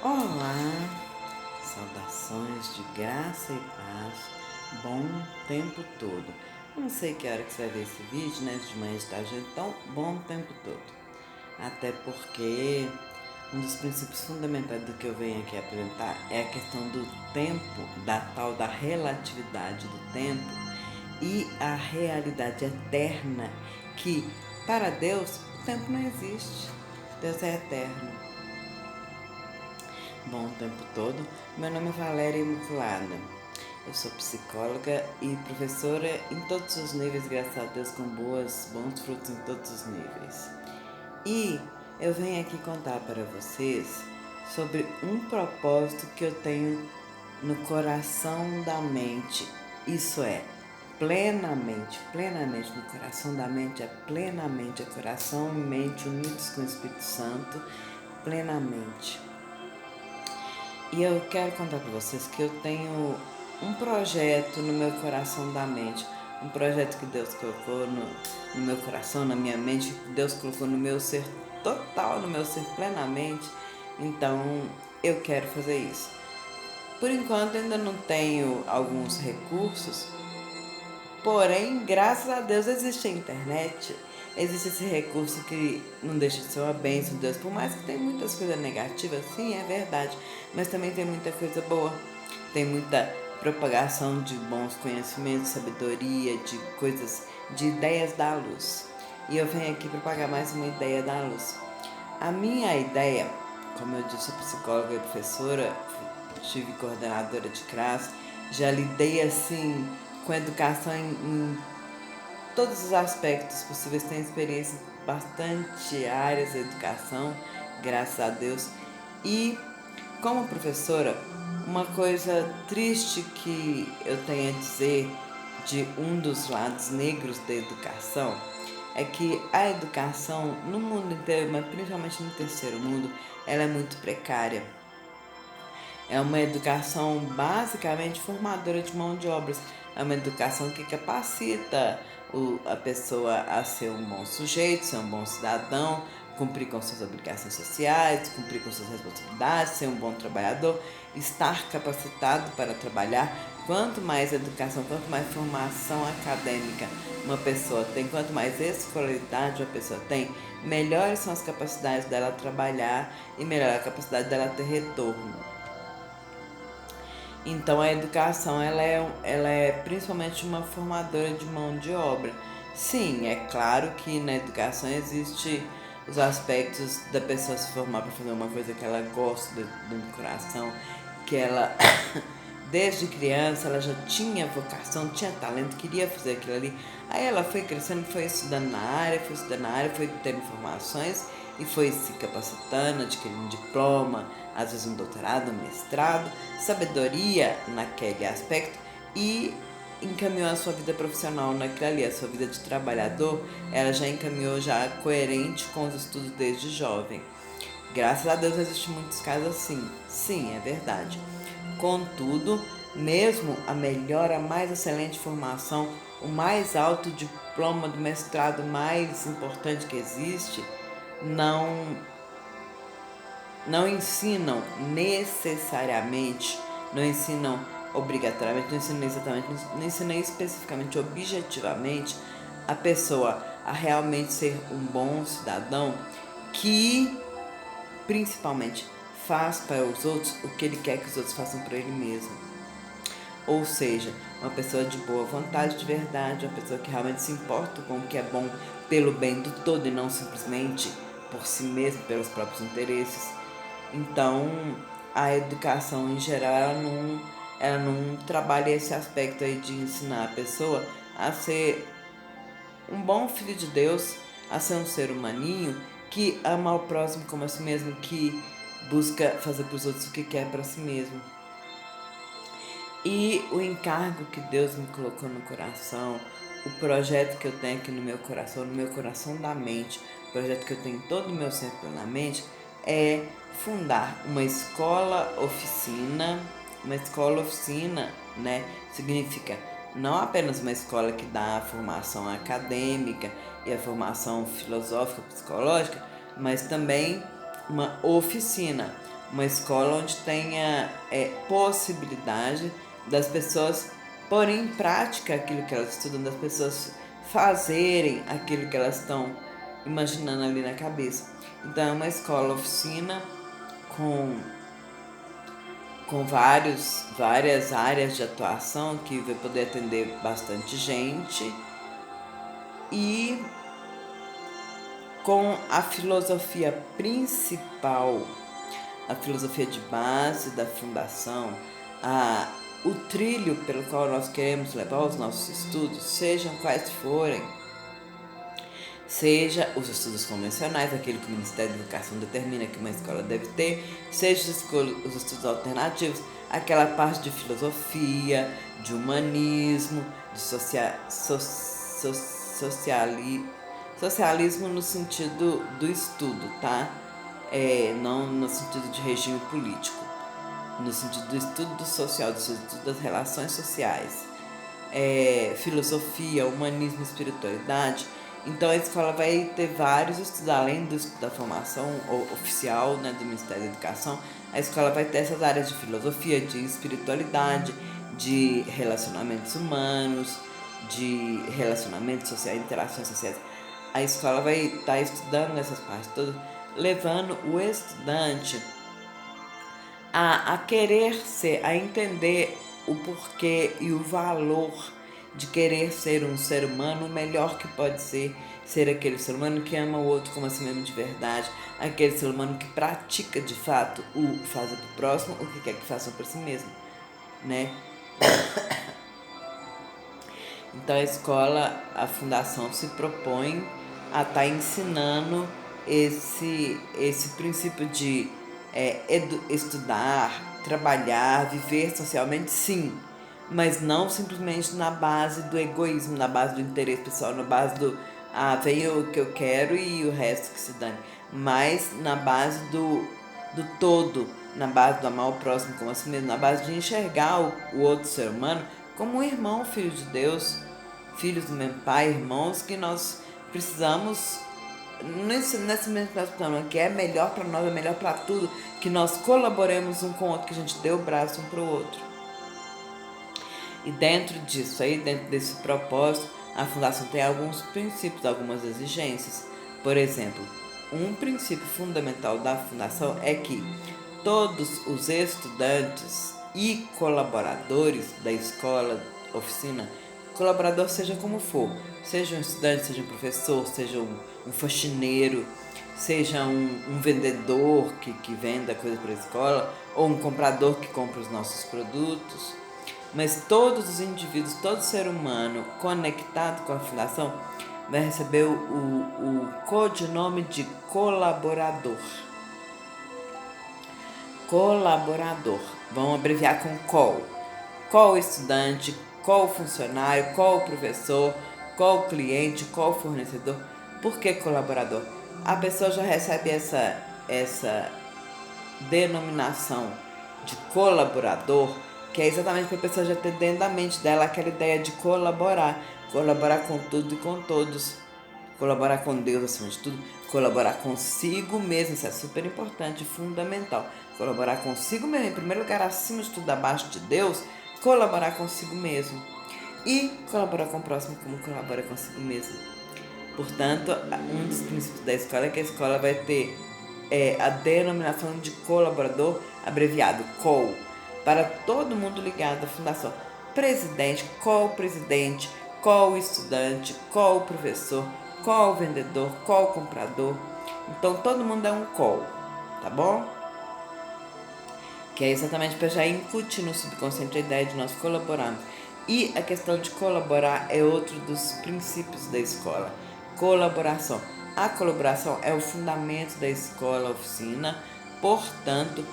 Olá, saudações de graça e paz, bom tempo todo. Não sei que hora que você vai ver esse vídeo, né? De manhã, de tarde, então, bom tempo todo. Até porque um dos princípios fundamentais do que eu venho aqui apresentar é a questão do tempo, da tal da relatividade do tempo e a realidade eterna, que para Deus o tempo não existe. Deus é eterno. Bom tempo todo. Meu nome é Valéria Imaculada. Eu sou psicóloga e professora em todos os níveis, graças a Deus, com bons frutos em todos os níveis. E eu venho aqui contar para vocês sobre um propósito que eu tenho no coração da mente. Isso é, plenamente no coração da mente, é coração e mente unidos com o Espírito Santo, plenamente. E eu quero contar para vocês que eu tenho um projeto no meu coração da mente, um projeto que Deus colocou no meu coração, na minha mente, que Deus colocou no meu ser total, no meu ser plenamente. Então eu quero fazer isso. Por enquanto ainda não tenho alguns recursos, porém, graças a Deus existe a internet. Existe esse recurso que não deixa de ser uma bênção de Deus. Por mais que tenha muitas coisas negativas, sim, é verdade. Mas também tem muita coisa boa. Tem muita propagação de bons conhecimentos, sabedoria, de coisas, de ideias da luz. E eu venho aqui propagar mais uma ideia da luz. A minha ideia, como eu disse, sou psicóloga e professora, tive coordenadora de classe, já lidei assim com educação em todos os aspectos possíveis, tenho experiência em bastante áreas da educação, graças a Deus. E como professora, uma coisa triste que eu tenho a dizer de um dos lados negros da educação é que a educação no mundo inteiro, mas principalmente no terceiro mundo, ela é muito precária. É uma educação basicamente formadora de mão de obras. É uma educação que capacita a pessoa a ser um bom sujeito, ser um bom cidadão, cumprir com suas obrigações sociais, cumprir com suas responsabilidades, ser um bom trabalhador, estar capacitado para trabalhar. Quanto mais educação, quanto mais formação acadêmica uma pessoa tem, quanto mais escolaridade uma pessoa tem, melhores são as capacidades dela trabalhar e melhor a capacidade dela ter retorno. Então a educação ela é principalmente uma formadora de mão de obra. Sim, é claro que na educação existe os aspectos da pessoa se formar para fazer uma coisa que ela gosta do coração, que ela desde criança ela já tinha vocação, tinha talento, queria fazer aquilo ali. Aí ela foi crescendo, foi estudando na área, foi tendo informações e foi se capacitando, adquirindo um diploma, às vezes um doutorado, um mestrado, sabedoria naquele aspecto e encaminhou a sua vida profissional naquilo ali, a sua vida de trabalhador, ela já encaminhou já coerente com os estudos desde jovem. Graças a Deus existem muitos casos assim, sim, é verdade. Contudo, mesmo a melhor, a mais excelente formação, o mais alto diploma do mestrado mais importante que existe, não não ensinam necessariamente, não ensinam obrigatoriamente, não ensinam exatamente, não ensinam especificamente, objetivamente, a pessoa a realmente ser um bom cidadão que, principalmente, faz para os outros o que ele quer que os outros façam para ele mesmo. Ou seja, uma pessoa de boa vontade de verdade, uma pessoa que realmente se importa com o que é bom pelo bem do todo e não simplesmente por si mesmo, pelos próprios interesses. Então, a educação em geral, ela não trabalha esse aspecto aí de ensinar a pessoa a ser um bom filho de Deus, a ser um ser humaninho que ama o próximo como a si mesmo, que busca fazer para os outros o que quer para si mesmo. E o encargo que Deus me colocou no coração, o projeto que eu tenho aqui no meu coração da mente, o projeto que eu tenho em todo o meu ser na mente, é fundar uma escola oficina, né? Significa não apenas uma escola que dá a formação acadêmica e a formação filosófica, psicológica, mas também uma oficina. uma escola onde tenha possibilidade das pessoas porem em prática aquilo que elas estudam, das pessoas fazerem aquilo que elas estão imaginando ali na cabeça. Então é uma escola oficina com várias áreas de atuação que vai poder atender bastante gente e com a filosofia principal, a filosofia de base da fundação, o trilho pelo qual nós queremos levar os nossos estudos, sejam quais forem, seja os estudos convencionais, aquilo que o Ministério da Educação determina que uma escola deve ter, seja os estudos alternativos, aquela parte de filosofia, de humanismo, de socialismo no sentido do estudo, tá? Não no sentido de regime político, no sentido do estudo do social, do estudo das relações sociais, filosofia, humanismo, espiritualidade. Então a escola vai ter vários estudos, além do estudo da formação oficial, né, do Ministério da Educação. A escola vai ter essas áreas de filosofia, de espiritualidade, de relacionamentos humanos, de relacionamentos sociais, interações sociais. A escola vai estar estudando essas partes todas, levando o estudante a querer ser, a entender o porquê e o valor de querer ser um ser humano, o melhor que pode ser aquele ser humano que ama o outro como a si mesmo de verdade, aquele ser humano que pratica de fato o fazer para o próximo, o que quer que faça para si mesmo, né? Então a escola, a fundação se propõe a estar ensinando esse princípio de estudar, trabalhar, viver socialmente, sim, mas não simplesmente na base do egoísmo, na base do interesse pessoal, na base do vem o que eu quero e o resto que se dane, mas na base do todo, na base do amar o próximo como a si mesmo, na base de enxergar o outro ser humano como um irmão, filho de Deus, filhos do mesmo pai, irmãos, que nós precisamos nesse mesmo plano, que é melhor para nós, é melhor para tudo, que nós colaboremos um com o outro, que a gente dê o braço um para o outro. E dentro disso aí, dentro desse propósito, a fundação tem alguns princípios, algumas exigências. Por exemplo, um princípio fundamental da fundação é que todos os estudantes e colaboradores da escola, oficina, colaborador seja como for, seja um estudante, seja um professor, seja um faxineiro, seja um vendedor que venda coisa para a escola, ou um comprador que compra os nossos produtos, mas todos os indivíduos, todo ser humano conectado com a fundação vai receber o codinome de colaborador. Colaborador, vamos abreviar com COL. Qual estudante, qual funcionário, qual professor, qual cliente, qual fornecedor. Por que colaborador? A pessoa já recebe essa denominação de colaborador, que é exatamente para a pessoa já ter dentro da mente dela aquela ideia de colaborar com tudo e com todos, colaborar com Deus acima de tudo, colaborar consigo mesmo, isso é super importante, fundamental, colaborar consigo mesmo, em primeiro lugar, acima de tudo, abaixo de Deus, colaborar consigo mesmo e colaborar com o próximo como colabora consigo mesmo. Portanto, um dos princípios da escola é que a escola vai ter a denominação de colaborador, abreviado COL, para todo mundo ligado à fundação. Presidente, co-presidente, co-estudante, co-professor, co-vendedor, co-comprador. Então todo mundo é um COL, tá bom? Que é exatamente para já incutir no subconsciente a ideia de nós colaborarmos. E a questão de colaborar é outro dos princípios da escola. Colaboração. A colaboração é o fundamento da escola oficina, portanto,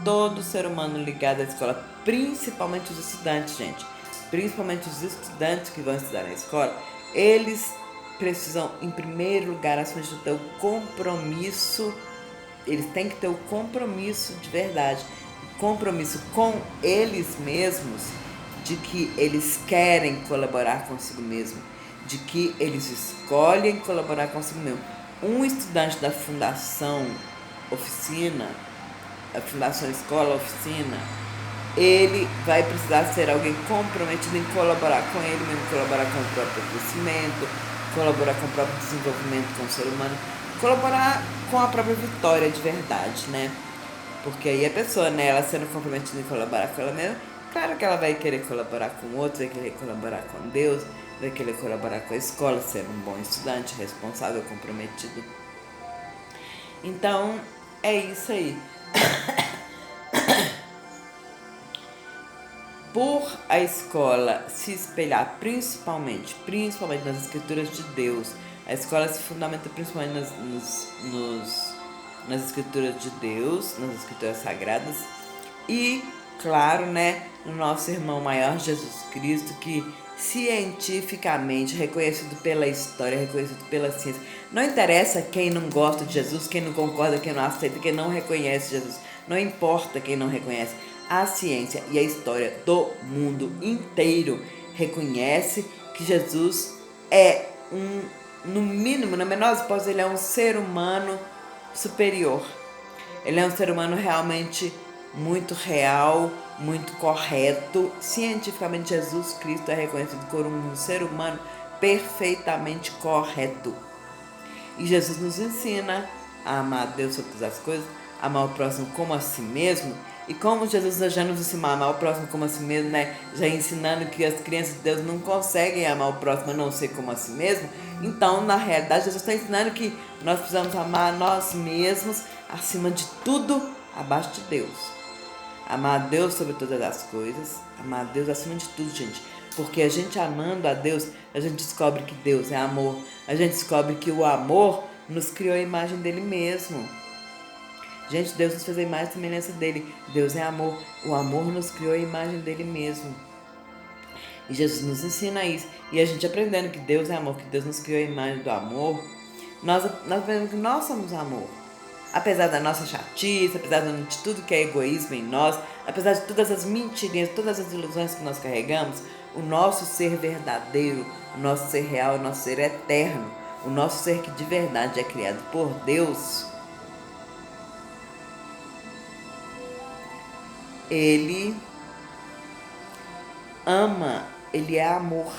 todo ser humano ligado à escola, principalmente os estudantes, gente, principalmente os estudantes que vão estudar na escola, eles precisam, em primeiro lugar, acima de tudo, ter o compromisso, eles têm que ter o compromisso de verdade, compromisso com eles mesmos, de que eles querem colaborar consigo mesmo, de que eles escolhem colaborar consigo mesmo. Um estudante da Fundação Oficina, a Fundação Escola Oficina, ele vai precisar ser alguém comprometido em colaborar com ele mesmo, colaborar com o próprio crescimento, colaborar com o próprio desenvolvimento com o ser humano, colaborar com a própria vitória de verdade, né? Porque aí a pessoa, né, ela sendo comprometida em colaborar com ela mesma, claro que ela vai querer colaborar com outros, vai querer colaborar com Deus, vai querer colaborar com a escola, ser um bom estudante, responsável, comprometido. Então, é isso aí. Por a escola se espelhar principalmente nas escrituras de Deus, a escola se fundamenta principalmente nas escrituras de Deus, nas escrituras sagradas e, claro, né, no nosso irmão maior Jesus Cristo, que cientificamente, reconhecido pela história, reconhecido pela ciência, não interessa quem não gosta de Jesus, quem não concorda, quem não aceita, quem não reconhece Jesus, não importa quem não reconhece, a ciência e a história do mundo inteiro reconhece que Jesus é no mínimo, na menor hipótese, ele é um ser humano superior. Ele é um ser humano realmente muito real, muito correto. Cientificamente, Jesus Cristo é reconhecido como um ser humano perfeitamente correto. E Jesus nos ensina a amar a Deus sobre todas as coisas, amar o próximo como a si mesmo. E como Jesus já nos ensinou a amar o próximo como a si mesmo, né? Já ensinando que as crianças de Deus não conseguem amar o próximo a não ser como a si mesmo. Então, na realidade, Jesus está ensinando que nós precisamos amar nós mesmos acima de tudo, abaixo de Deus. Amar a Deus sobre todas as coisas, amar a Deus acima de tudo, gente. Porque a gente amando a Deus, a gente descobre que Deus é amor. A gente descobre que o amor nos criou a imagem dele mesmo. Gente, Deus nos fez a imagem e semelhança dele. Deus é amor. O amor nos criou a imagem dele mesmo. E Jesus nos ensina isso. E a gente aprendendo que Deus é amor, que Deus nos criou a imagem do amor, nós aprendemos que nós somos amor. Apesar da nossa chatice, apesar de tudo que é egoísmo em nós, apesar de todas as mentirinhas, todas as ilusões que nós carregamos, o nosso ser verdadeiro, o nosso ser real, o nosso ser eterno, o nosso ser que de verdade é criado por Deus, ele ama, ele é amor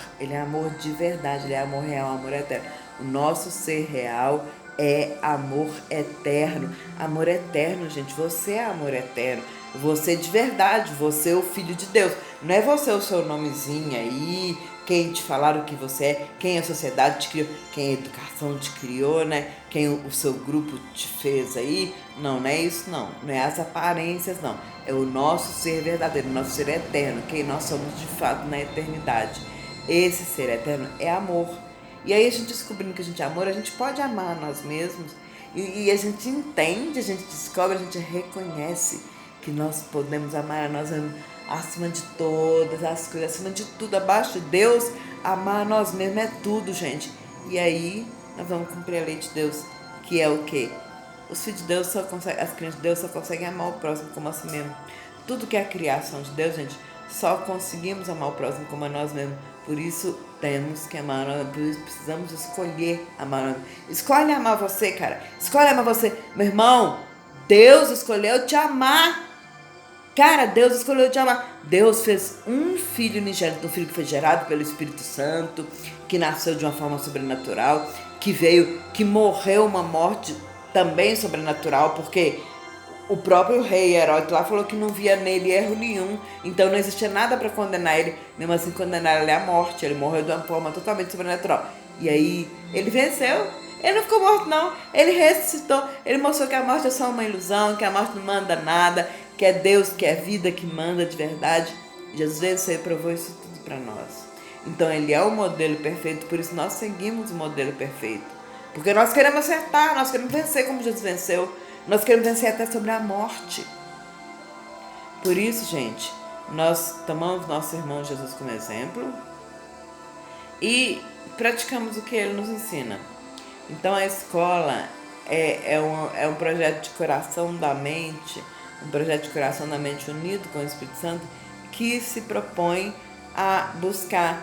de verdade, ele é amor real, amor eterno. O nosso ser real é amor eterno. Amor eterno, gente, você é amor eterno. Você de verdade, você é o Filho de Deus. Não é você o seu nomezinho aí, quem te falaram que você é, quem a sociedade te criou, quem a educação te criou, né? Quem o seu grupo te fez aí. Não, não é isso não. Não é as aparências, não. É o nosso ser verdadeiro, o nosso ser eterno, quem nós somos de fato na eternidade. Esse ser eterno é amor. E aí a gente descobrindo que a gente é amor, a gente pode amar nós mesmos. E a gente entende, a gente descobre, a gente reconhece que nós podemos amar a nós mesmos acima de todas as coisas, acima de tudo, abaixo de Deus. Amar a nós mesmos é tudo, gente. E aí nós vamos cumprir a lei de Deus, que é o quê? Os filhos de Deus só conseguem, as crianças de Deus só conseguem amar o próximo como a si mesmo. Tudo que é a criação de Deus, gente, só conseguimos amar o próximo como a nós mesmos. Por isso temos que amar, por isso precisamos escolher amar. Escolhe amar você, cara. Escolhe amar você. Meu irmão, Deus escolheu te amar. Cara, Deus escolheu te amar. Deus fez um filho unigênito, um filho que foi gerado pelo Espírito Santo, que nasceu de uma forma sobrenatural, que veio, que morreu uma morte também sobrenatural, porque o próprio rei Herodes lá falou que não via nele erro nenhum, então não existia nada para condenar ele, mesmo assim condenaram ele à morte. Ele morreu de uma forma totalmente sobrenatural. E aí ele venceu. Ele não ficou morto não, ele ressuscitou. Ele mostrou que a morte é só uma ilusão, que a morte não manda nada, que é Deus, que é vida que manda de verdade. Jesus venceu e provou isso tudo para nós. Então ele é o modelo perfeito, por isso nós seguimos o modelo perfeito. Porque nós queremos acertar, nós queremos vencer como Jesus venceu. Nós queremos vencer até sobre a morte. Por isso, gente, nós tomamos nosso irmão Jesus como exemplo e praticamos o que ele nos ensina. Então a escola é um projeto de coração da mente, um projeto de coração da mente unido com o Espírito Santo, que se propõe a buscar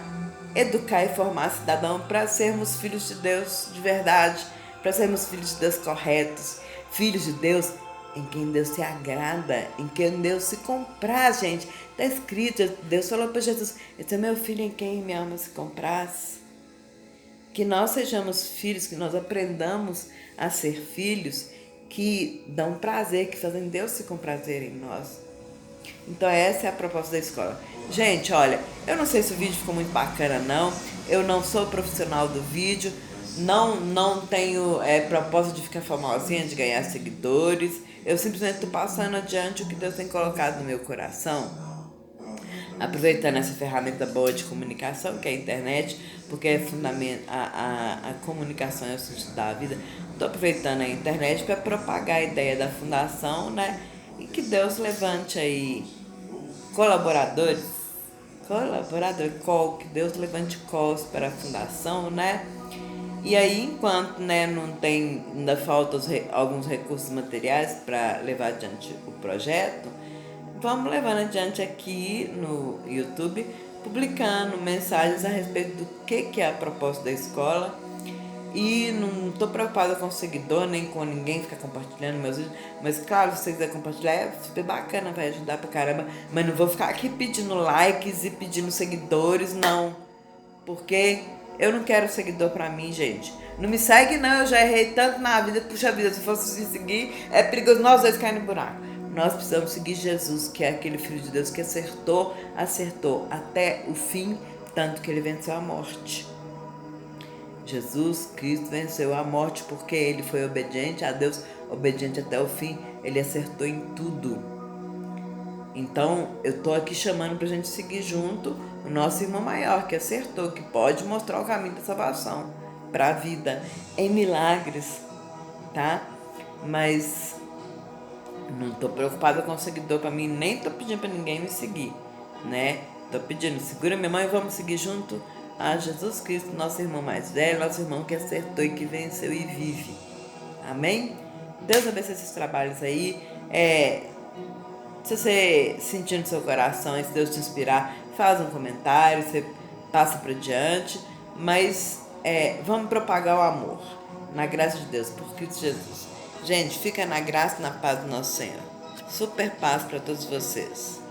educar e formar cidadão para sermos filhos de Deus de verdade, para sermos filhos de Deus corretos, filhos de Deus em quem Deus se agrada, em quem Deus se compraz, gente. Está escrito, Deus falou para Jesus, esse é meu filho em quem me ama se compraz. Que nós sejamos filhos, que nós aprendamos a ser filhos que dão prazer, que fazem Deus se comprazer em nós. Então essa é a proposta da escola. Gente, olha, eu não sei se o vídeo ficou muito bacana não, eu não sou profissional do vídeo, não tenho proposta de ficar famosinha, de ganhar seguidores, eu simplesmente estou passando adiante o que Deus tem colocado no meu coração, aproveitando essa ferramenta boa de comunicação, que é a internet, porque é fundamental, a comunicação é o sentido da vida. Estou aproveitando a internet para propagar a ideia da fundação, né? E que Deus levante aí colaboradores, que Deus levante calls para a fundação, né? E aí, enquanto né, não tem, ainda faltam alguns recursos materiais para levar adiante o projeto, vamos levando adiante aqui no YouTube, publicando mensagens a respeito do que é a proposta da escola. E não estou preocupada com seguidor, nem com ninguém ficar compartilhando meus vídeos. Mas claro, se você quiser compartilhar, é super bacana, vai ajudar pra caramba. Mas não vou ficar aqui pedindo likes e pedindo seguidores, não. Porque eu não quero seguidor pra mim, gente. Não me segue não, eu já errei tanto na vida. Puxa vida, se fosse seguir, é perigoso nós dois cair no buraco. Nós precisamos seguir Jesus, que é aquele Filho de Deus que acertou até o fim, tanto que ele venceu a morte. Jesus Cristo venceu a morte porque ele foi obediente a Deus, obediente até o fim, ele acertou em tudo. Então, eu tô aqui chamando pra gente seguir junto o nosso irmão maior, que acertou, que pode mostrar o caminho da salvação pra vida, em milagres, tá? Mas não tô preocupada com o seguidor pra mim, nem tô pedindo pra ninguém me seguir, né? Tô pedindo, segura minha mãe e vamos seguir junto a Jesus Cristo, nosso irmão mais velho, nosso irmão que acertou e que venceu e vive. Amém? Deus abençoe esses trabalhos aí. Se você sentir no seu coração, e se Deus te inspirar, faz um comentário, você passa para diante. Mas vamos propagar o amor, na graça de Deus, por Cristo Jesus. Gente, fica na graça e na paz do nosso Senhor. Super paz para todos vocês.